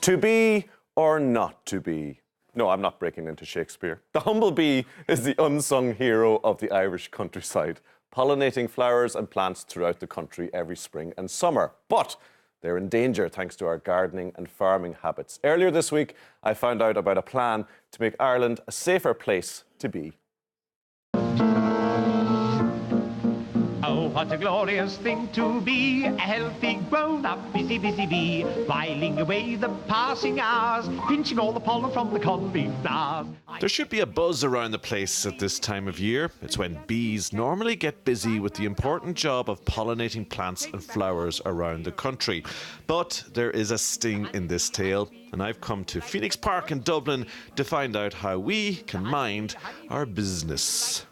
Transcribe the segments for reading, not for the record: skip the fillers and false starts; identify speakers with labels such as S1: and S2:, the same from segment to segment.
S1: To be or not to be? No, I'm not breaking into Shakespeare. The humblebee is the unsung hero of the Irish countryside, pollinating flowers and plants throughout the country every spring and summer. But they're in danger thanks to our gardening and farming habits. Earlier this week, I found out about a plan to make Ireland a safer place to be.
S2: Oh, what a glorious thing to be, a healthy, grown-up, busy bee, whiling away the passing hours, pinching all the pollen from the conleaf flowers.
S3: There should be a buzz around the place at this time of year. It's when bees normally get busy with the important job of pollinating plants and flowers around the country. But there is a sting in this tale, and I've come to Phoenix Park in Dublin to find out how we can mind our business.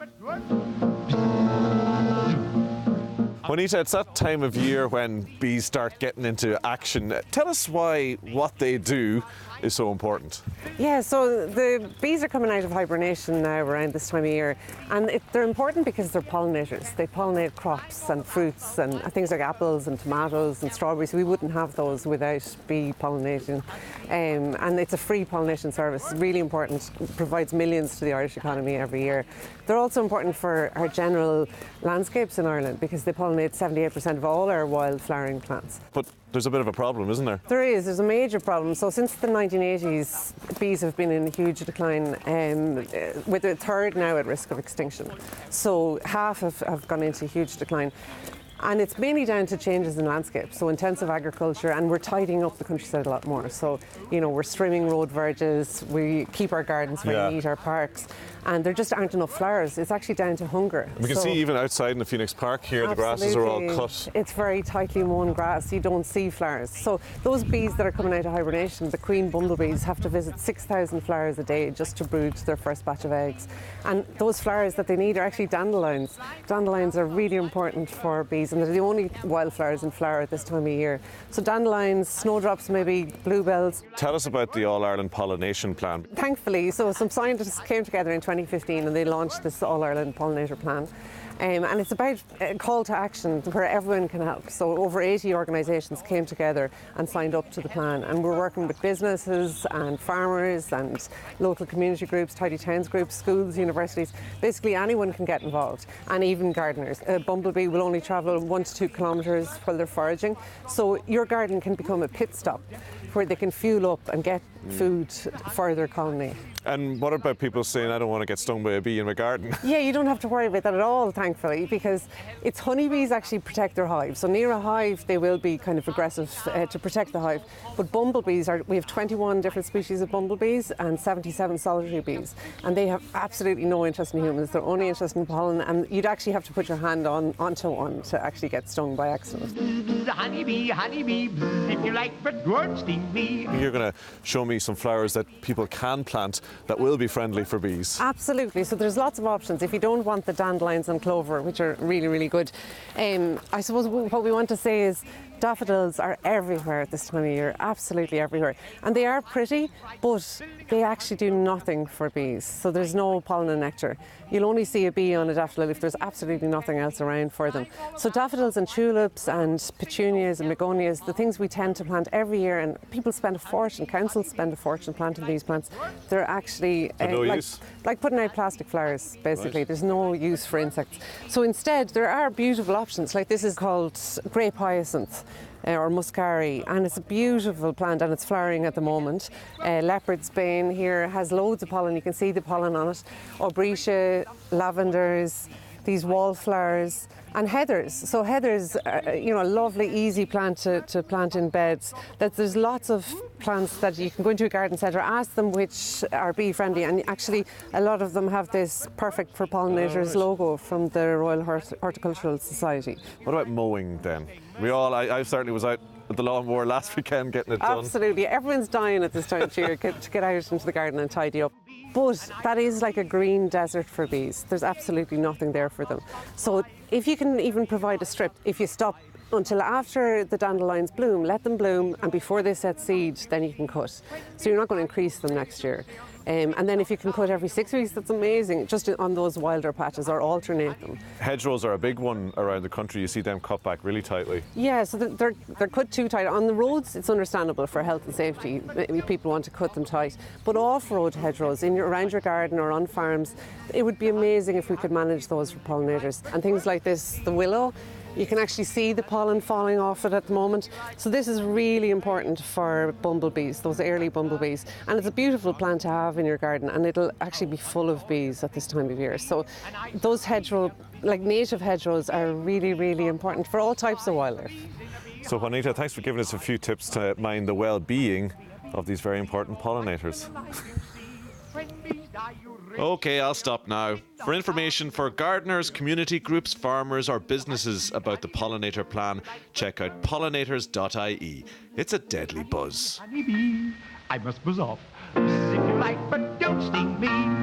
S1: Juanita, it's that time of year when bees start getting into action. Tell us why what they do is so important.
S4: Yeah, so the bees are coming out of hibernation now around this time of year, and they're important because they're pollinators. They pollinate crops and fruits and things like apples and tomatoes and strawberries. We wouldn't have those without bee pollination. And it's a free pollination service, really important, provides millions to the Irish economy every year. They're also important for our general landscapes in Ireland because they pollinate 78% of all our wild flowering plants.
S1: But there's a bit of a problem, isn't there?
S4: There's a major problem. So since the 1980s, bees have been in huge decline, with a third now at risk of extinction. So half have gone into huge decline. And it's mainly down to changes in landscape, so intensive agriculture, and we're tidying up the countryside a lot more. So, we're trimming road verges, we keep our gardens very neat, our parks, and there just aren't enough flowers. It's actually down to hunger.
S1: We can see even outside in the Phoenix Park here, the grasses are all cut.
S4: It's very tightly mown grass, you don't see flowers. So those bees that are coming out of hibernation, the queen bumblebees, have to visit 6,000 flowers a day just to brood their first batch of eggs. And those flowers that they need are actually dandelions. Dandelions are really important for bees, and they're the only wildflowers in flower at this time of year. So dandelions, snowdrops maybe, bluebells.
S1: Tell us about the All-Ireland Pollination Plan.
S4: Thankfully, so some scientists came together in 2015 and they launched this All-Ireland Pollinator Plan. And it's about a call to action where everyone can help. So over 80 organisations came together and signed up to the plan. And we're working with businesses and farmers and local community groups, tidy towns groups, schools, universities. Basically anyone can get involved, and even gardeners. A bumblebee will only travel 1 to 2 kilometres while they're foraging. So your garden can become a pit stop where they can fuel up and get food for their colony.
S1: And what about people saying, I don't want to get stung by a bee in my garden?
S4: Yeah, you don't have to worry about that at all, thankfully, because it's honeybees actually protect their hive. So near a hive, they will be kind of aggressive to protect the hive. But bumblebees, we have 21 different species of bumblebees and 77 solitary bees. And they have absolutely no interest in humans. They're only interested in pollen. And you'd actually have to put your hand onto one to actually get stung by accident.
S2: Honeybee, if you like, but don't sting me.
S1: You're going to show me some flowers that people can plant that will be friendly for bees.
S4: Absolutely. So there's lots of options. If you don't want the dandelions and clover, which are really, really good, I suppose what we want to say is daffodils are everywhere at this time of year, absolutely everywhere. And they are pretty, but they actually do nothing for bees. So there's no pollen and nectar. You'll only see a bee on a daffodil if there's absolutely nothing else around for them. So daffodils and tulips and petunias and begonias, the things we tend to plant every year, and people spend a fortune, councils spend a fortune planting these plants, they're actually like putting out plastic flowers, basically. Right. There's no use for insects. So instead, there are beautiful options, like this is called grape hyacinth. Or muscari, and it's a beautiful plant and it's flowering at the moment. Leopard's bane here has loads of pollen, you can see the pollen on it. Aubrietia, lavenders, these wallflowers, and heathers. So heathers are, a lovely, easy plant to plant in beds. There's lots of plants that you can go into a garden centre, ask them which are bee friendly, and actually a lot of them have this perfect for pollinators logo from the Royal Horticultural Society.
S1: What about mowing then? I certainly was out with the lawnmower last weekend getting it done.
S4: Absolutely, everyone's dying at this time of year to get out into the garden and tidy up. But that is like a green desert for bees. There's absolutely nothing there for them. So if you can even provide a strip, if you stop until after the dandelions bloom. Let them bloom, and before they set seed, then you can cut. So you're not going to increase them next year. And then if you can cut every 6 weeks, that's amazing, just on those wilder patches, or alternate them.
S1: Hedgerows are a big one around the country. You see them cut back really tightly.
S4: Yeah, so they're cut too tight. On the roads, it's understandable for health and safety. Maybe people want to cut them tight. But off-road hedgerows, around your garden or on farms, it would be amazing if we could manage those for pollinators. And things like this, the willow, you can actually see the pollen falling off it at the moment. So this is really important for bumblebees, those early bumblebees. And it's a beautiful plant to have in your garden, and it'll actually be full of bees at this time of year. So those hedgerow, like native hedgerows, are really, really important for all types of wildlife.
S1: So Juanita, thanks for giving us a few tips to mind the well-being of these very important pollinators.
S3: Okay, I'll stop now. For information for gardeners, community groups, farmers or businesses about the pollinator plan, check out pollinators.ie. It's a deadly buzz.
S2: Honeybee, I must buzz off. Buzz if you like, but don't sting me.